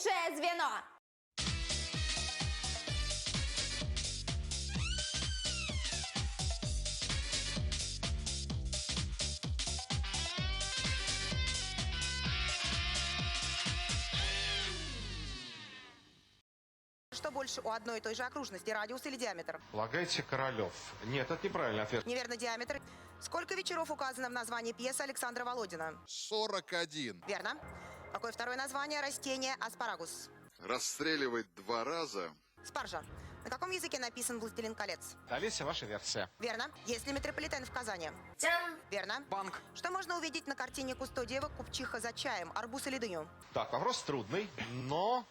слабейшее звено. Что больше у одной и той же окружности, радиус или диаметр? Полагаете, Королев? Нет, это неправильный ответ. Неверно, диаметр. Сколько вечеров указано в названии пьесы Александра Володина? 41. Верно. Какое второе название растения аспарагус? Расстреливать 2 раза. Спаржа. На каком языке написан «Властелин колец»? Олеся, ваша версия. Верно. Есть ли метрополитен в Казани? Верно. Банк. Что можно увидеть на картине Кустодиева «Купчиха за чаем», арбуз или дыню? Так, вопрос трудный, но,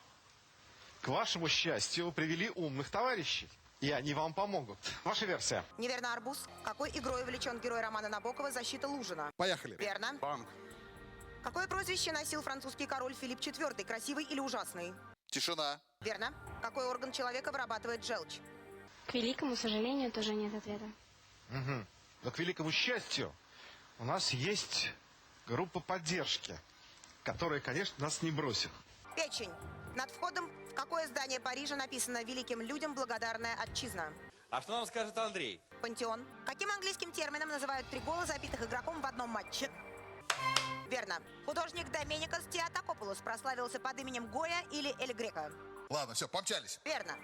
к вашему счастью, привели умных товарищей. И они вам помогут. Ваша версия. Неверно, арбуз. Какой игрой увлечен герой романа Набокова «Защита Лужина»? Поехали. Верно. Банк. Какое прозвище носил французский король Филипп IV? Красивый или ужасный? Тишина. Верно. Какой орган человека вырабатывает желчь? К великому сожалению, тоже нет ответа. Но, к великому счастью, у нас есть группа поддержки, которая, конечно, нас не бросит. Печень. Над входом в какое здание Парижа написано «Великим людям благодарная отчизна»? А что нам скажет Андрей? Пантеон. Каким английским термином называют 3 гола, забитых игроком в одном матче? Верно. Художник Доменикос Теотокопулос прославился под именем Гоя или Эль Греко? Ладно, все, помчались. Верно.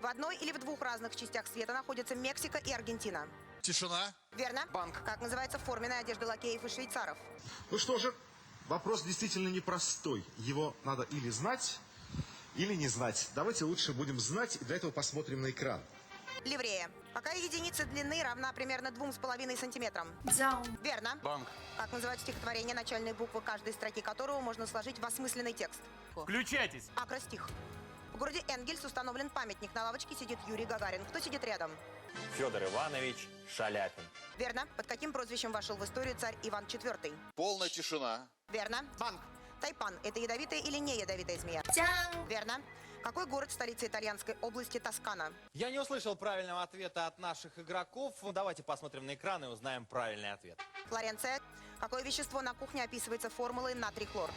В одной или в 2 разных частях света находятся Мексика и Аргентина? Тишина. Верно. Банк. Как называется форменная одежда лакеев и швейцаров? Ну что же, вопрос действительно непростой. Его надо или знать, или не знать. Давайте лучше будем знать, и для этого посмотрим на экран. Ливрея. Какая единица длины равна примерно 2,5 сантиметрам? Верно. Банк. Как называют стихотворение, начальные буквы каждой строки которого можно сложить в осмысленный текст? Включайтесь. Акростих. В городе Энгельс установлен памятник. На лавочке сидит Юрий Гагарин. Кто сидит рядом? Федор Иванович Шаляпин. Верно. Под каким прозвищем вошел в историю царь Иван IV? Полная тишина. Верно. Банк. Тайпан. Это ядовитая или не ядовитая змея? Верно. Какой город столица итальянской области Тоскана? Я не услышал правильного ответа от наших игроков. Давайте посмотрим на экран и узнаем правильный ответ. Флоренция. Какое вещество на кухне описывается формулой натрий-хлор?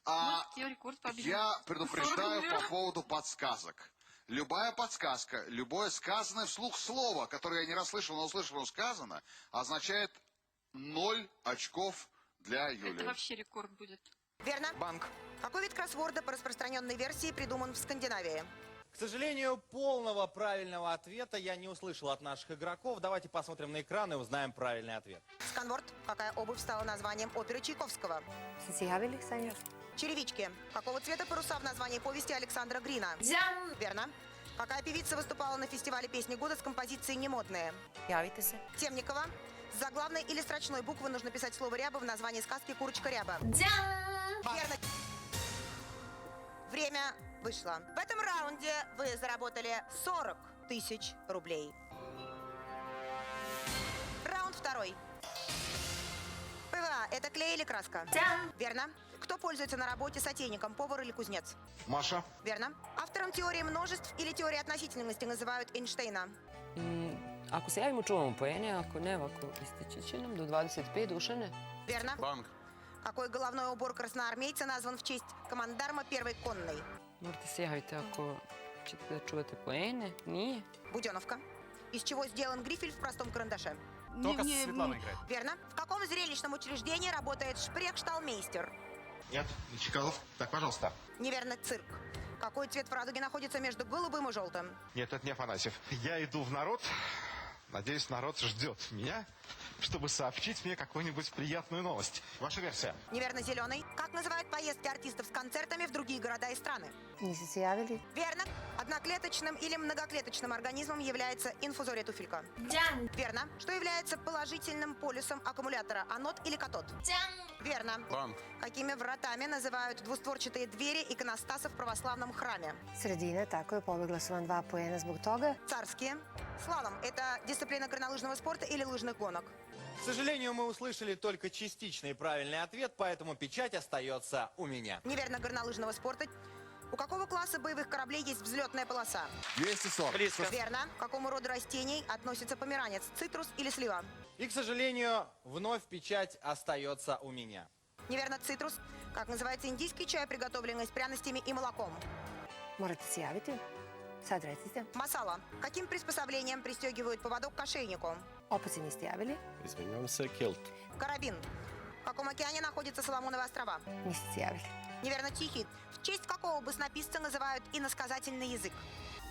Я предупреждаю по поводу подсказок. Любая подсказка, любое сказанное вслух слово, которое я не расслышал, но услышал, сказано, означает 0 очков для Юлии. Это вообще рекорд будет. Верно. Банк. Какой вид кроссворда по распространенной версии придуман в Скандинавии? К сожалению, полного правильного ответа я не услышал от наших игроков. Давайте посмотрим на экран и узнаем правильный ответ. Сканворд. Какая обувь стала названием оперы Чайковского? Черевички. Какого цвета паруса в названии повести Александра Грина? Верно. Какая певица выступала на фестивале песни года с композицией «Немодные»? Темникова. С заглавной или строчной буквы нужно писать слово «ряба» в названии сказки «Курочка ряба». Верно. Время вышло. В этом раунде вы заработали 40 000 рублей. Раунд второй. ПВА – это клей или краска? Верно. Кто пользуется на работе сотейником, повар или кузнец? Маша. Верно. Автором теории множеств или теории относительности называют Эйнштейна? Ako se javimo, čuvamo poene, ako ne, ovako istići će nam do 25 dušane. Верно. Банк. Какой головной убор красноармейца назван в честь командарма первой конной? Morate se javiti ako ćete da čuvate poene. Nije. Буденовка. Из чего сделан грифель в простом карандаше? Только Светлана играет. Верно. В каком зрелищном учреждении работает шпрехшталмейстер? Нет, Чекалов. Так, пожалуйста. Неверно, цирк. Какой цвет в радуге находится между голубым и желтым? Нет, это не Афанасьев. Я иду в народ. Надеюсь, народ ждет меня, чтобы сообщить мне какую-нибудь приятную новость. Ваша версия. Неверно, зеленый. Как называют поездки артистов с концертами в другие города и страны? Верно. Одноклеточным или многоклеточным организмом является инфузория туфелька. Верно. Что является положительным полюсом аккумулятора? Анод или катод? Верно. Банк. Какими вратами называют двустворчатые двери иконостаса в православном храме? Sredine, tako je, pobjegla su vam 2 poena zbog toga. Царские. Слалом – это дисциплина горнолыжного спорта или лыжных гонок? К сожалению, мы услышали только частичный правильный ответ, поэтому печать остается у меня. Неверно, горнолыжного спорта. У какого класса боевых кораблей есть взлетная полоса? 240. Близко. Верно. К какому роду растений относится померанец? Цитрус или слива? И, к сожалению, вновь печать остается у меня. Неверно, цитрус. Как называется индийский чай, приготовленный с пряностями и молоком? Morate se javiti. Sad recite. Масала. Каким приспособлением пристегивают поводок к ошейнику? Opet se niste javili. Izvinjavam se, kilt. Карабин. В каком океане находятся Соломоновы острова? Niste se javili. Неверно, Тихий. В честь какого баснописца называют иносказательный язык?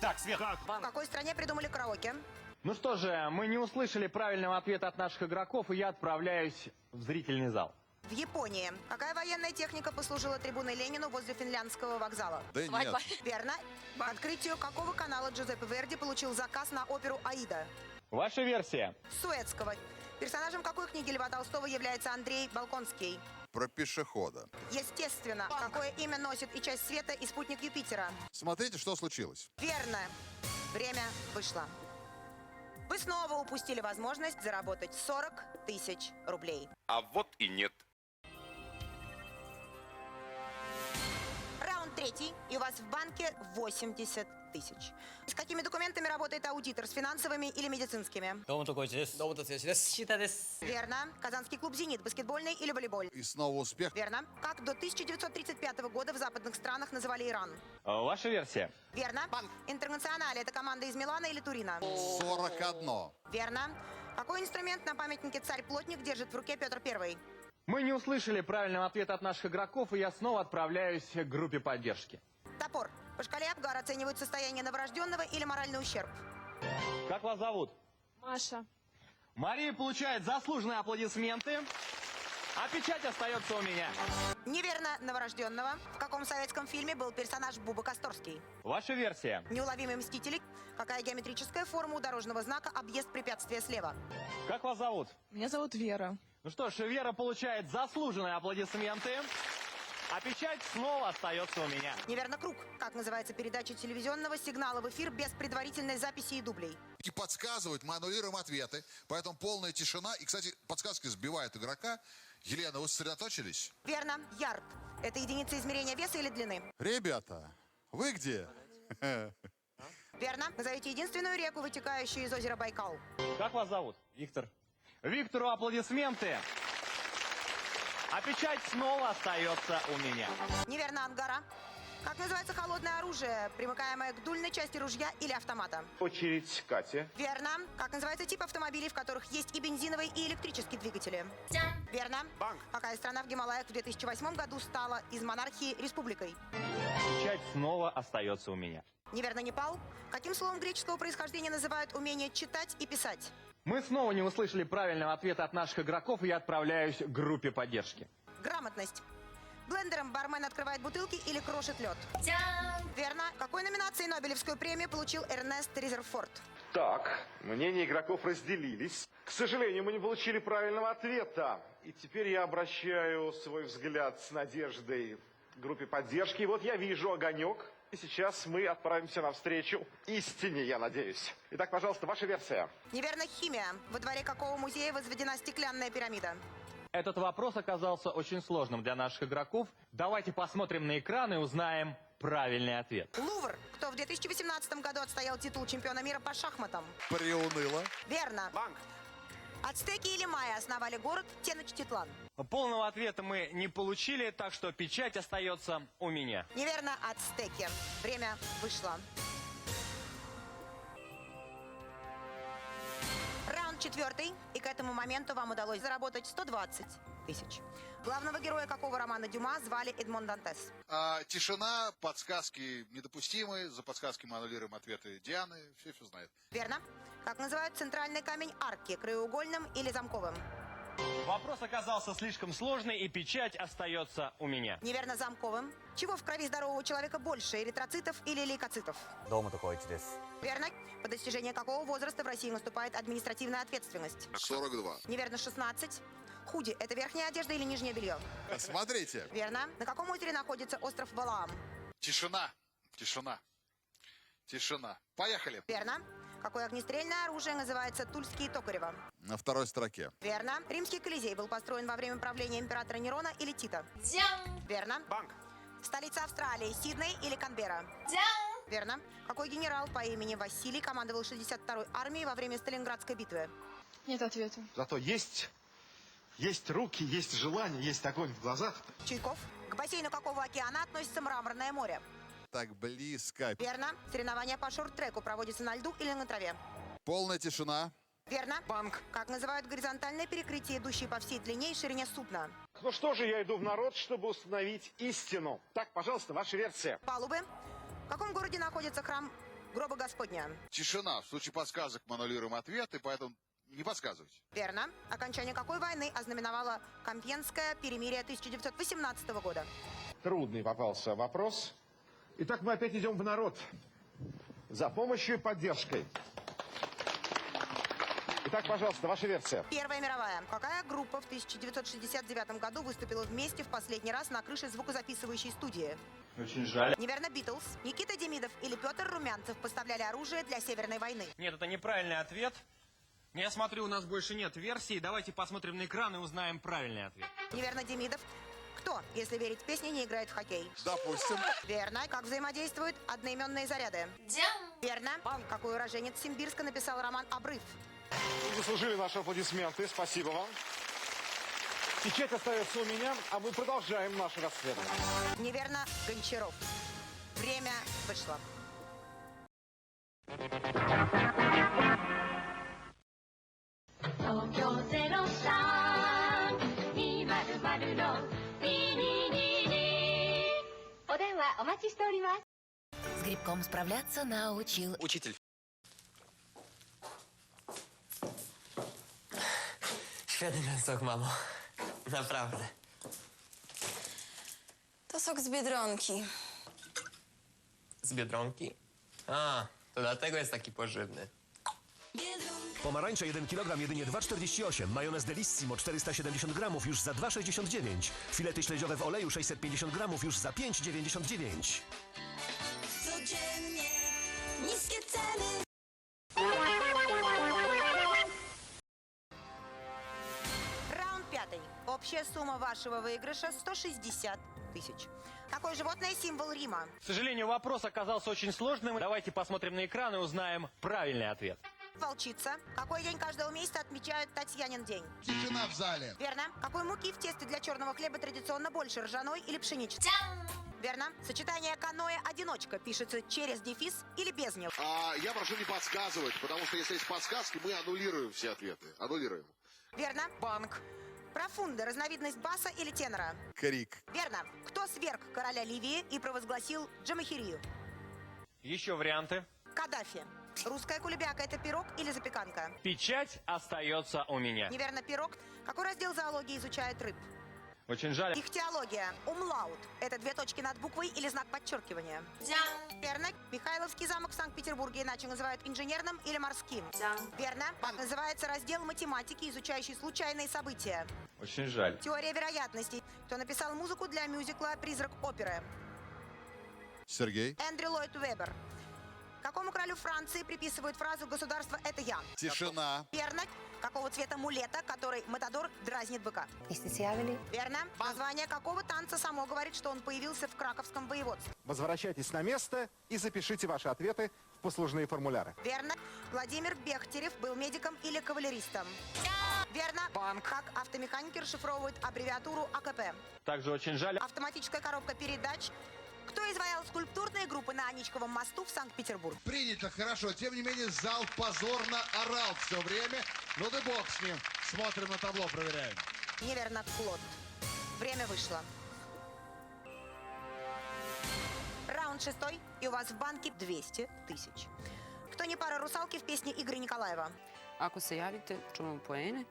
Так, Свет. В какой стране придумали караоке? Ну что же, мы не услышали правильного ответа от наших игроков, и я отправляюсь в зрительный зал. В Японии. Какая военная техника послужила трибуной Ленину возле финляндского вокзала? Да нет. Верно. По открытию какого канала Джузеппе Верди получил заказ на оперу «Аида»? Ваша версия? Суэцкого. Персонажем какой книги Льва Толстого является Андрей Балконский? Про пешехода. Естественно. Какое имя носит и часть света, и спутник Юпитера? Смотрите, что случилось. Верно. Время вышло. Вы снова упустили возможность заработать 40 тысяч рублей. А вот и нет. Раунд третий, и у вас в банке 80 тысяч. С какими документами работает аудитор? С финансовыми или медицинскими? Верно. Казанский клуб «Зенит». Баскетбольный или волейбольный? И снова успех. Верно. Как до 1935 года в западных странах называли Иран? Ваша версия? Верно. Интернационале – это команда из Милана или Турина? 41. Верно. Какой инструмент на памятнике царь-плотник держит в руке Петр I? Мы не услышали правильного ответа от наших игроков, и я снова отправляюсь к группе поддержки. Топор. По шкале Апгар оценивают состояние новорожденного или моральный ущерб? Как вас зовут? Маша. Мария получает заслуженные аплодисменты, а печать остается у меня. Неверно, новорожденного. В каком советском фильме был персонаж Буба Косторский? Ваша версия? Неуловимые мстители. Какая геометрическая форма у дорожного знака «Объезд препятствия слева»? Как вас зовут? Меня зовут Вера. Ну что ж, Вера получает заслуженные аплодисменты, а печать снова остается у меня. Неверно, круг. Как называется передача телевизионного сигнала в эфир без предварительной записи и дублей? И подсказывают, мы аннулируем ответы, поэтому полная тишина. И, кстати, подсказки сбивают игрока. Елена, вы сосредоточились? Верно. Ярд. Это единица измерения веса или длины? Ребята, вы где? Верно. Назовите единственную реку, вытекающую из озера Байкал. Как вас зовут? Виктор. Виктору аплодисменты, а печать снова остается у меня. Неверно, Ангара. Как называется холодное оружие, примыкаемое к дульной части ружья или автомата? Очередь Катя. Верно. Как называется тип автомобилей, в которых есть и бензиновые, и электрические двигатели? Верно. Банк. Какая страна в Гималаях в 2008 году стала из монархии республикой? Печать снова остается у меня. Неверно, Непал. Каким словом греческого происхождения называют умение читать и писать? Мы снова не услышали правильного ответа от наших игроков, и я отправляюсь к группе поддержки. Грамотность. Блендером бармен открывает бутылки или крошит лед? Верно. Какой номинации Нобелевскую премию получил Эрнест Резерфорд? Так, мнения игроков разделились. К сожалению, мы не получили правильного ответа. И теперь я обращаю свой взгляд с надеждой к группе поддержки. И вот я вижу огонек. И сейчас мы отправимся навстречу истине, я надеюсь. Итак, пожалуйста, ваша версия. Неверно, химия. Во дворе какого музея возведена стеклянная пирамида? Этот вопрос оказался очень сложным для наших игроков. Давайте посмотрим на экран и узнаем правильный ответ. Лувр. Кто в 2018 году отстоял титул чемпиона мира по шахматам? Приуныло. Верно. Банк. Ацтеки или майя основали город Теночтитлан? Полного ответа мы не получили, так что печать остается у меня. Неверно, ацтеки. Время вышло. Раунд четвертый, и к этому моменту вам удалось заработать 120 тысяч. Главного героя какого романа Дюма звали Эдмон Дантес? Тишина, подсказки недопустимы. За подсказки мы аннулируем ответы Дианы. Все знают. Верно. Как называют центральный камень арки, краеугольным или замковым? Вопрос оказался слишком сложный, и печать остается у меня. Неверно, замковым. Чего в крови здорового человека больше, эритроцитов или лейкоцитов? Верно. По достижении какого возраста в России наступает административная ответственность? 42. Неверно, 16. Худи – это верхняя одежда или нижнее белье? Смотрите. Верно. На каком озере находится остров Валаам? Тишина. Тишина. Тишина. Поехали. Верно. Какое огнестрельное оружие называется Тульские Токарева? На второй строке. Верно. Римский Колизей был построен во время правления императора Нерона или Тита? Верно. Банк. Столица Австралии – Сидней или Канберра? Верно. Какой генерал по имени Василий командовал 62-й армией во время Сталинградской битвы? Нет ответа. Зато есть руки, есть желание, есть огонь в глазах. Чуйков. К бассейну какого океана относится Мраморное море? Так близко. Верно. Соревнования по шорт-треку проводятся на льду или на траве? Полная тишина. Верно. Банк. Как называют горизонтальное перекрытие, идущее по всей длине и ширине судна? Ну что же, я иду в народ, чтобы установить истину. Так, пожалуйста, ваша версия. Палубы. В каком городе находится храм Гроба Господня? Тишина. В случае подсказок мы аннулируем ответы, поэтому не подсказывайте. Верно. Окончание какой войны ознаменовало Компьенское перемирие 1918 года? Трудный попался вопрос. Итак, мы опять идем в народ. За помощью и поддержкой. Итак, пожалуйста, ваша версия. Первая мировая. Какая группа в 1969 году выступила вместе в последний раз на крыше звукозаписывающей студии? Очень жаль. Неверно, Битлз. Никита Демидов или Петр Румянцев поставляли оружие для Северной войны? Нет, это неправильный ответ. Я смотрю, у нас больше нет версий. Давайте посмотрим на экран и узнаем правильный ответ. Неверно, Демидов. Кто, если верить песне, не играет в хоккей? Допустим. Верно. Как взаимодействуют одноименные заряды? Верно. Какой уроженец Симбирска написал роман «Обрыв»? Вы заслужили наши аплодисменты. Спасибо вам. Печать остается у меня, а мы продолжаем наше расследование. Неверно, Гончаров. Время вышло. С грибком справляться научил. Учитель. Świetny ten sok, mamo. Naprawdę. To sok z Biedronki. Z Biedronki? A, to dlatego jest taki pożywny. Pomarańcze 1 kg jedynie 2,48. Majonez Delissimo 470 gramów już za 2,69. Filety śledziowe w oleju 650 gramów już za 5,99. Codziennie niskie ceny. Раунд пятый. Общая сумма вашего выигрыша 160 тысяч. Какое животное символ Рима? К сожалению, вопрос оказался очень сложным. Давайте посмотрим на экран и узнаем правильный ответ. Волчица. Какой день каждого месяца отмечают Татьянин день? Тишина в зале. Верно. Какой муки в тесте для черного хлеба традиционно больше, ржаной или пшеничной? Верно. Сочетание каноэ-одиночка пишется через дефис или без него? Я прошу не подсказывать, потому что если есть подсказки, мы аннулируем все ответы. Аннулируем. Верно. Банк. Профунда. Разновидность баса или тенора? Крик. Верно. Кто сверг короля Ливии и провозгласил джамахирию? Еще варианты. Каддафи. Русская кулебяка – это пирог или запеканка? Печать остается у меня. Неверно, пирог. Какой раздел зоологии изучает рыб? Очень жаль. Ихтиология. Умлаут. Это 2 точки над буквой или знак подчеркивания? Верно. Михайловский замок в Санкт-Петербурге иначе называют инженерным или морским? Верно. Как называется раздел математики, изучающий случайные события? Очень жаль. Теория вероятностей. Кто написал музыку для мюзикла «Призрак оперы»? Сергей. Эндрю Ллойд Вебер. Какому королю Франции приписывают фразу «государство – это я»? Тишина. Верно. Какого цвета мулета, который Матадор дразнит быка? Истициавили? Верно. Название какого танца само говорит, что он появился в Краковском воеводстве? Возвращайтесь на место и запишите ваши ответы в послужные формуляры. Верно. Владимир Бехтерев был медиком или кавалеристом? Верно. Банк. Как автомеханики расшифровывают аббревиатуру АКП? Также очень жаль. Автоматическая коробка передач. Кто изваял скульптурные группы на Аничковом мосту в Санкт-Петербурге? Принято, хорошо. Тем не менее, зал позорно орал все время. Ну да бог с ним. Смотрим на табло, проверяем. Неверно, Клод. Время вышло. Раунд 6, и у вас в банке 200 тысяч. Кто не пара русалки в песне Игоря Николаева? Ako se javite, čuvamo poene.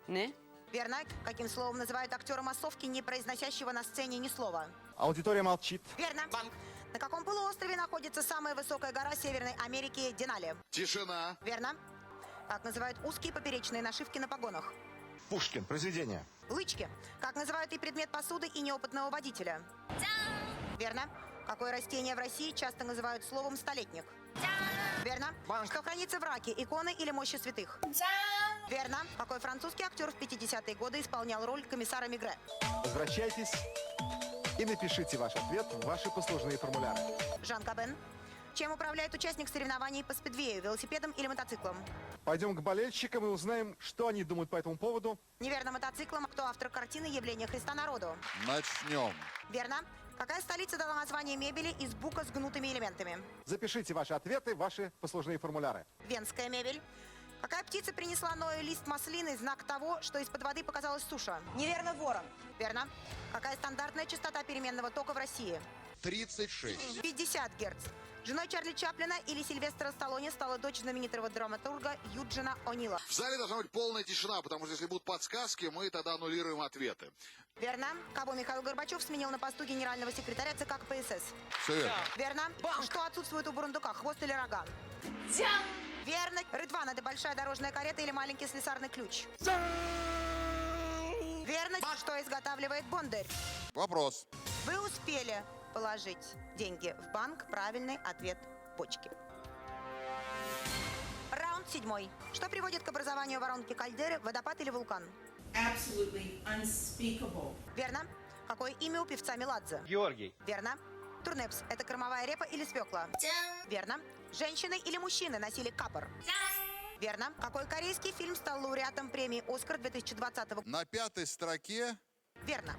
Ne? Верно. Каким словом называют актера массовки, не произносящего на сцене ни слова? Аудитория молчит. Верно. Банк. На каком полуострове находится самая высокая гора Северной Америки Денали? Тишина. Верно. Как называют узкие поперечные нашивки на погонах? Пушкин. Произведение. Лычки. Как называют и предмет посуды, и неопытного водителя? Верно. Какое растение в России часто называют словом «столетник»? Верно. Что хранится в раке, иконы или мощи святых? Верно. Какой французский актер в 50-е годы исполнял роль комиссара Мегре? Возвращайтесь и напишите ваш ответ в ваши послужные формуляры. Жан Кабен. Чем управляет участник соревнований по спидвею, велосипедом или мотоциклом? Пойдем к болельщикам и узнаем, что они думают по этому поводу. Неверно мотоциклом. Кто автор картины «Явление Христа народу»? Начнем. Верно. Какая столица дала название мебели из бука с гнутыми элементами? Запишите ваши ответы в ваши послужные формуляры. Венская мебель. Какая птица принесла Ною лист маслины, знак того, что из-под воды показалась суша? Неверно, ворон. Верно. Какая стандартная частота переменного тока в России? 36. 50 Гц. Женой Чарли Чаплина или Сильвестра Сталлоне стала дочь знаменитого драматурга Юджина О'Нила. В зале должна быть полная тишина, потому что если будут подсказки, мы тогда аннулируем ответы. Верно. Кого Михаил Горбачев сменил на посту генерального секретаря ЦК КПСС? Все верно. Верно. Что отсутствует у бурундука, хвост или рога? Верно. Рыдван – это большая дорожная карета или маленький слесарный ключ? Верно. Что изготавливает Бондарь? Вопрос. Вы успели положить деньги в банк? Правильный ответ – почки. Раунд 7. Что приводит к образованию воронки кальдеры, водопад или вулкан? Absolutely unspeakable. Верно. Какое имя у певца Меладзе? Георгий. Верно. Турнепс – это кормовая репа или свекла? Верно. Женщины или мужчины носили капор? Верно. Какой корейский фильм стал лауреатом премии «Оскар» 2020 года? На 5-й строке Верно.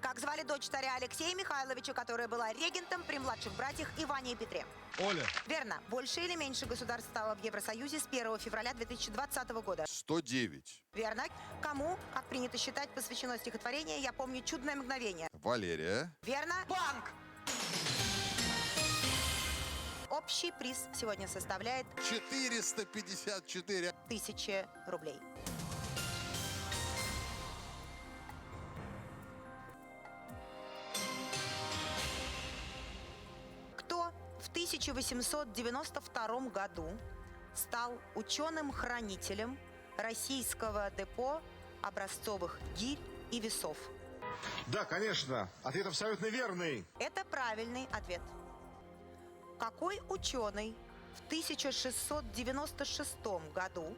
Как звали дочь царя Алексея Михайловича, которая была регентом при младших братьях Иване и Петре? Оля. Верно. Больше или меньше государств стало в Евросоюзе с 1 февраля 2020 года? 109. Верно. Кому, как принято считать, посвящено стихотворение «Я помню чудное мгновение»? Валерия. Верно. Банк! Общий приз сегодня составляет 454. 1000 рублей. Кто в 1892 году стал ученым-хранителем российского депо образцовых гирь и весов? Да, конечно. Ответ абсолютно верный. Это правильный ответ. Какой ученый в 1696 году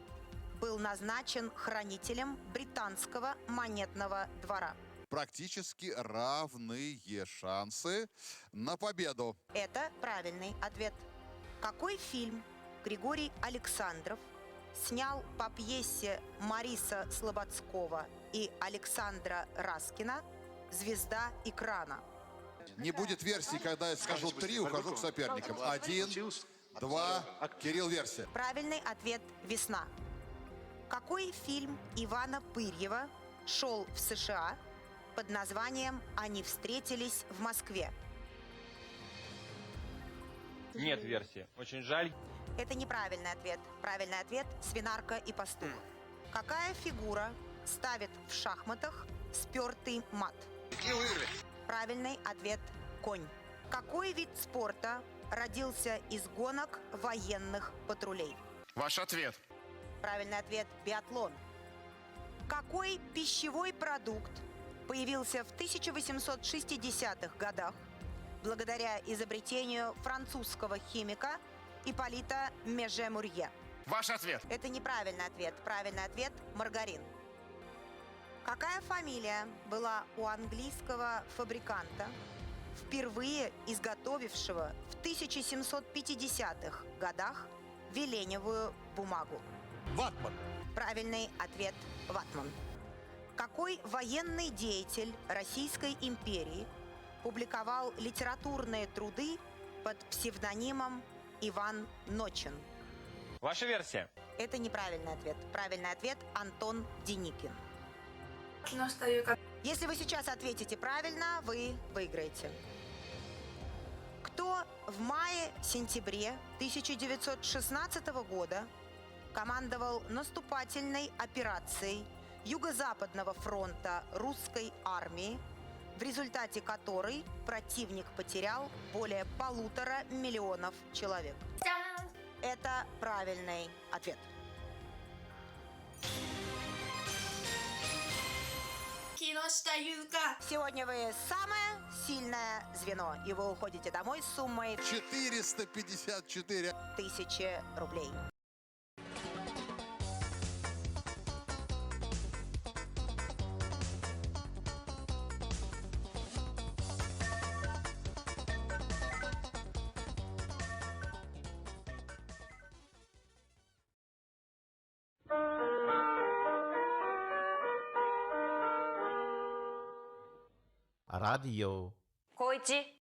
был назначен хранителем британского монетного двора? Практически равные шансы на победу. Это правильный ответ. Какой фильм Григорий Александров снял по пьесе Мариса Слободского и Александра Раскина «Звезда экрана»? Не будет версии, когда я скажу 3, ухожу к соперникам. 1, 2, Кирилл, версия. Правильный ответ «Весна». Какой фильм Ивана Пырьева шел в США под названием «Они встретились в Москве»? Нет версии. Очень жаль. Это неправильный ответ. Правильный ответ – «Свинарка и пастух». Какая фигура ставит в шахматах спертый мат? Не выиграли. Правильный ответ – конь. Какой вид спорта родился из гонок военных патрулей? Ваш ответ. Правильный ответ – биатлон. Какой пищевой продукт появился в 1860-х годах благодаря изобретению французского химика Ипполита Меже-Мурье? Ваш ответ. Это неправильный ответ. Правильный ответ – маргарин. Какая фамилия была у английского фабриканта, впервые изготовившего в 1750-х годах веленевую бумагу? Ватман. Правильный ответ – ватман. Какой военный деятель Российской империи публиковал литературные труды под псевдонимом Иван Ночин? Ваша версия. Это неправильный ответ. Правильный ответ – Антон Деникин. Если вы сейчас ответите правильно, вы выиграете. Кто в мае-сентябре 1916 года командовал наступательной операцией Юго-Западного фронта русской армии, в результате которой противник потерял более 1,5 миллиона человек? Это правильный ответ. Сегодня вы самое сильное звено, и вы уходите домой с суммой 454. 1000 рублей. Radio. Koichi.